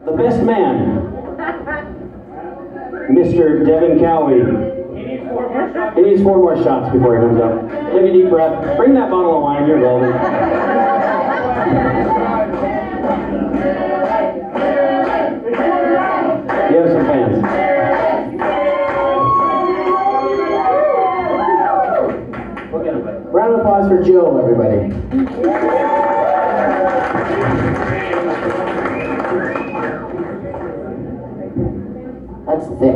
The best man, Mr. Devin Cowie. He needs 4 more shots before he comes up. Take a deep breath. Bring that bottle of wine. You're golden. You have some fans. Round of applause for Joe, everybody. That's thick.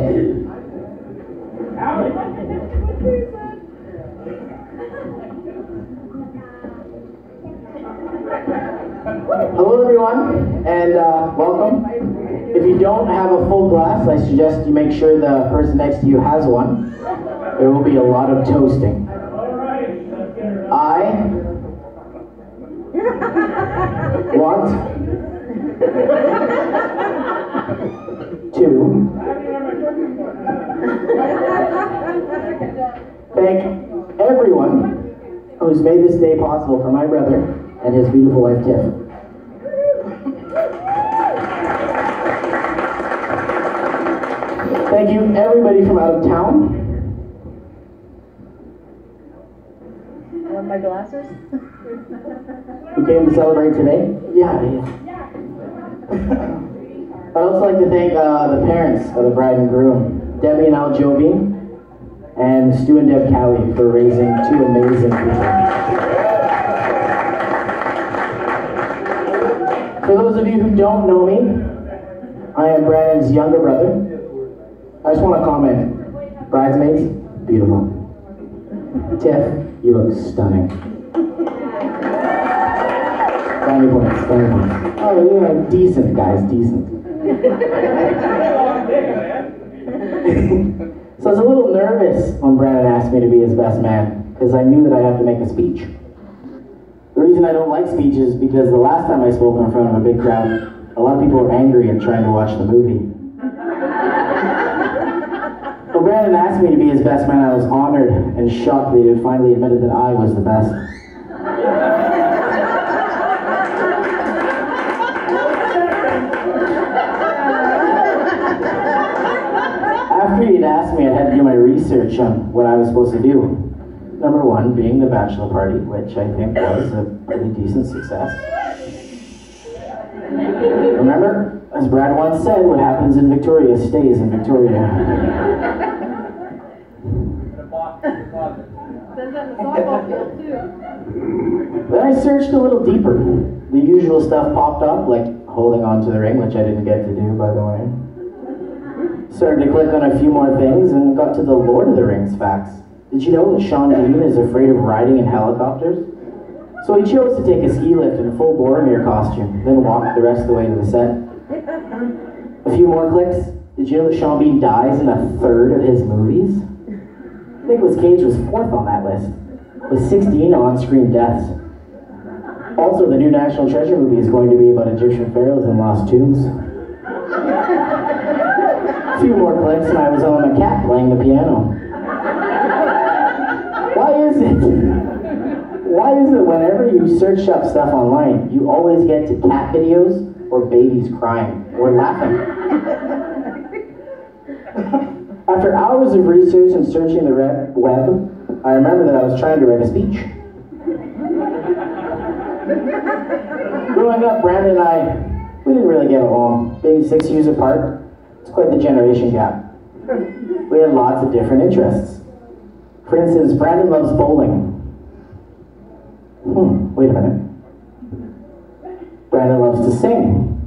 Hello everyone, and welcome. If you don't have a full glass, I suggest you make sure the person next to you has one. There will be a lot of toasting. I want to thank everyone who's made this day possible for my brother and his beautiful wife, Tiff. Thank you, everybody from out of town. Want my glasses? Who came to celebrate today? Yeah. I'd also like to thank the parents of the bride and groom, Debbie and Al Jobin, and Stu and Deb Cowie for raising 2 amazing people. For those of you who don't know me, I am Brandon's younger brother. I just want to comment, bridesmaids, beautiful. Tiff, you look stunning. Brownie points, brownie points. Oh yeah, decent guys, decent. So I was a little nervous when Brandon asked me to be his best man, because I knew that I'd have to make a speech. The reason I don't like speeches is because the last time I spoke in front of a big crowd, a lot of people were angry and trying to watch the movie. When Brandon asked me to be his best man, I was honored and shocked that he had finally admitted that I was the best. After he'd asked me, I had to do my research on what I was supposed to do. Number 1 being the bachelor party, which I think was a pretty decent success. Remember, as Brad once said, what happens in Victoria stays in Victoria. Then I searched a little deeper. The usual stuff popped up, like holding on to the ring, which I didn't get to do, by the way. Started to click on a few more things and got to the Lord of the Rings facts. Did you know that Sean Bean is afraid of riding in helicopters? So he chose to take a ski lift in a full Boromir costume, then walked the rest of the way to the set. A few more clicks. Did you know that Sean Bean dies in 1/3 of his movies? Nicolas Cage was 4th on that list, with 16 on-screen deaths. Also, the new National Treasure movie is going to be about Egyptian pharaohs and lost tombs. A few more clicks and I was on a cat playing the piano. Why is it whenever you search up stuff online, you always get to cat videos or babies crying or laughing? After hours of research and searching the web, I remember that I was trying to write a speech. Growing up, Brandon and I, we didn't really get along. Being 6 years apart, it's quite the generation gap. We had lots of different interests. For instance, Brandon loves bowling. Wait a minute. Brandon loves to sing.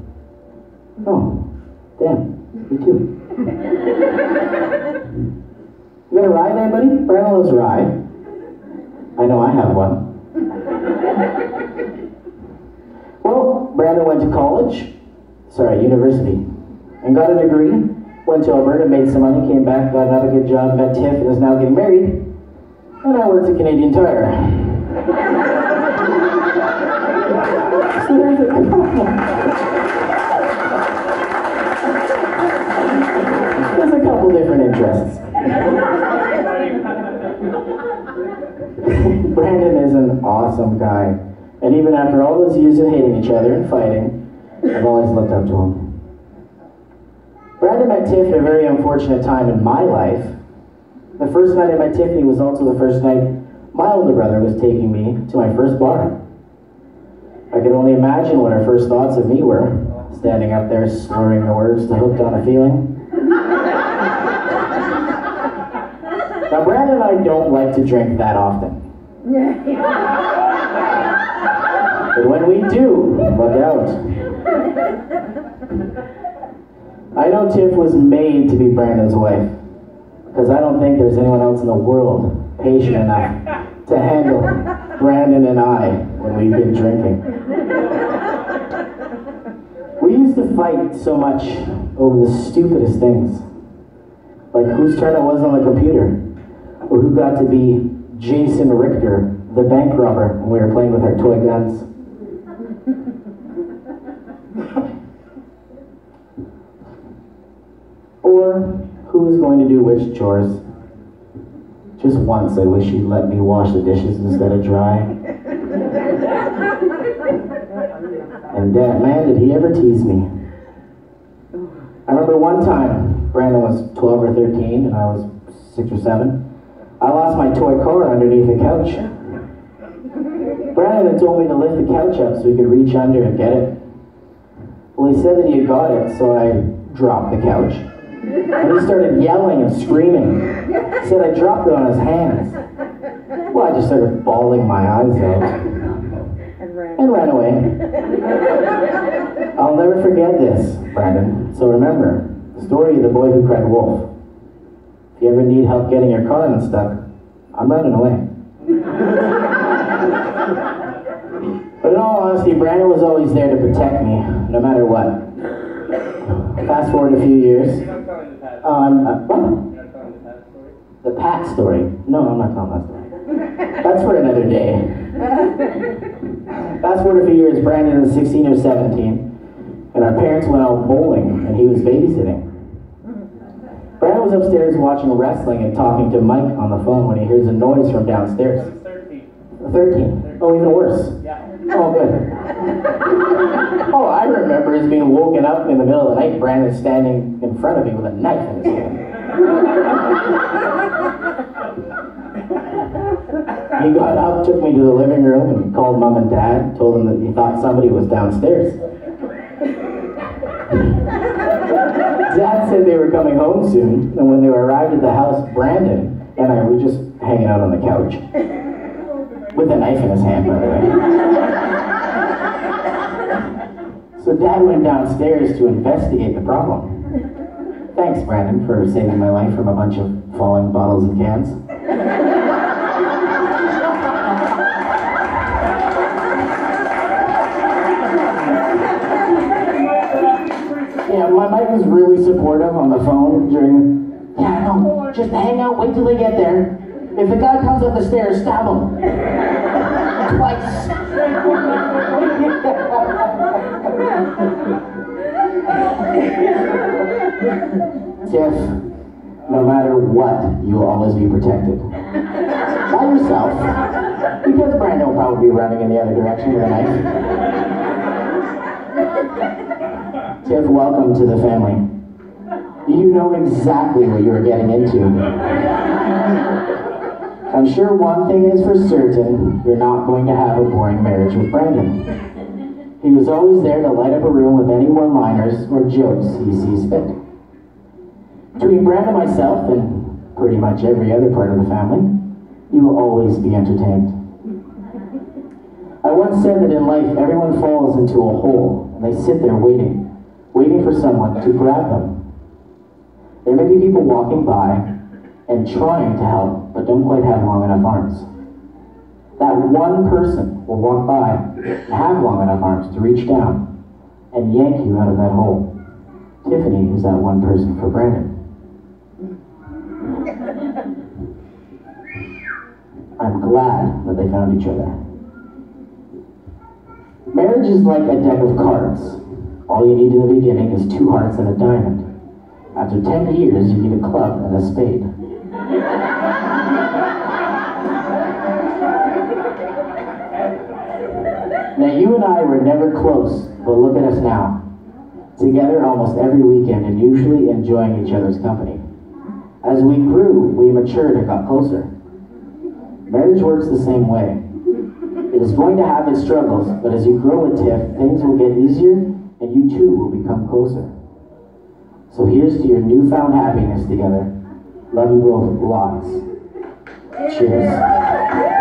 Oh, damn, me too. You got a ride there, buddy? Brandon loves a ride. I know I have one. Well, Brandon went to university, and got a degree, went to Alberta, made some money, came back, got another good job, met Tiff, and is now getting married, and I worked at Canadian Tire. So there's a couple different interests. Brandon is an awesome guy, and even after all those years of hating each other and fighting, I've always looked up to him. Brandon met Tiff at a very unfortunate time in my life. The first night I met Tiffany was also the first night my older brother was taking me to my first bar. I could only imagine what her first thoughts of me were, standing up there slurring the words to Hooked on a Feeling. Now, Brandon and I don't like to drink that often. But when we do, look out. I know Tiff was made to be Brandon's wife, because I don't think there's anyone else in the world patient enough to handle Brandon and I when we've been drinking. We used to fight so much over the stupidest things, like whose turn it was on the computer, or who got to be Jason Richter, the bank robber, when we were playing with our toy guns. Or who was going to do which chores. Just once I wish you'd let me wash the dishes instead of dry. And man, did he ever tease me. I remember one time, Brandon was 12 or 13 and I was 6 or 7. I lost my toy car underneath the couch. Brandon had told me to lift the couch up so he could reach under and get it. Well, he said that he had got it, so I dropped the couch. And he started yelling and screaming. He said I dropped it on his hands. Well, I just started bawling my eyes out. And ran away. I'll never forget this, Brandon. So remember, the story of the boy who cried wolf. If you ever need help getting your car unstuck, I'm running away. But in all honesty, Brandon was always there to protect me, no matter what. Fast forward a few years. What? The Pat story? No, I'm not telling that story. That's for another day. Fast forward a few years, Brandon was 16 or 17, and our parents went out bowling, and he was babysitting. Brandon was upstairs watching wrestling and talking to Mike on the phone when he hears a noise from downstairs. 13. Oh, even worse. Oh, good. Oh, I remember as being woken up in the middle of the night, Brandon standing in front of me with a knife in his hand. He got up, took me to the living room, and called Mom and Dad, told them that he thought somebody was downstairs. Dad said they were coming home soon, and when they arrived at the house, Brandon and I were just hanging out on the couch. With a knife in his hand, by the way. So Dad went downstairs to investigate the problem. Thanks, Brandon, for saving my life from a bunch of falling bottles and cans. Yeah, my Mike was really supportive on the phone during... Yeah, no, just hang out, wait till they get there. If the guy comes up the stairs, stab him. Twice. Tiff, no matter what, you'll always be protected. By yourself. Because Brandon will probably be running in the other direction with a knife. Tiff, welcome to the family. You know exactly what you're getting into. I'm sure one thing is for certain, you're not going to have a boring marriage with Brandon. He was always there to light up a room with any one-liners or jokes he sees fit. Between Brandon and myself, and pretty much every other part of the family, you will always be entertained. I once said that in life, everyone falls into a hole, and they sit there waiting for someone to grab them. There may be people walking by and trying to help, but don't quite have long enough arms. That one person will walk by and have long enough arms to reach down and yank you out of that hole. Tiffany is that one person for Brandon. I'm glad that they found each other. Marriage is like a deck of cards. All you need in the beginning is 2 hearts and a diamond. After 10 years, you get a club and a spade. Now, you and I were never close, but look at us now. together almost every weekend and usually enjoying each other's company. As we grew, we matured and got closer. Marriage works the same way. It is going to have its struggles, but as you grow with Tiff, things will get easier and you too will become closer. So here's to your newfound happiness together. Love you both lots. Cheers.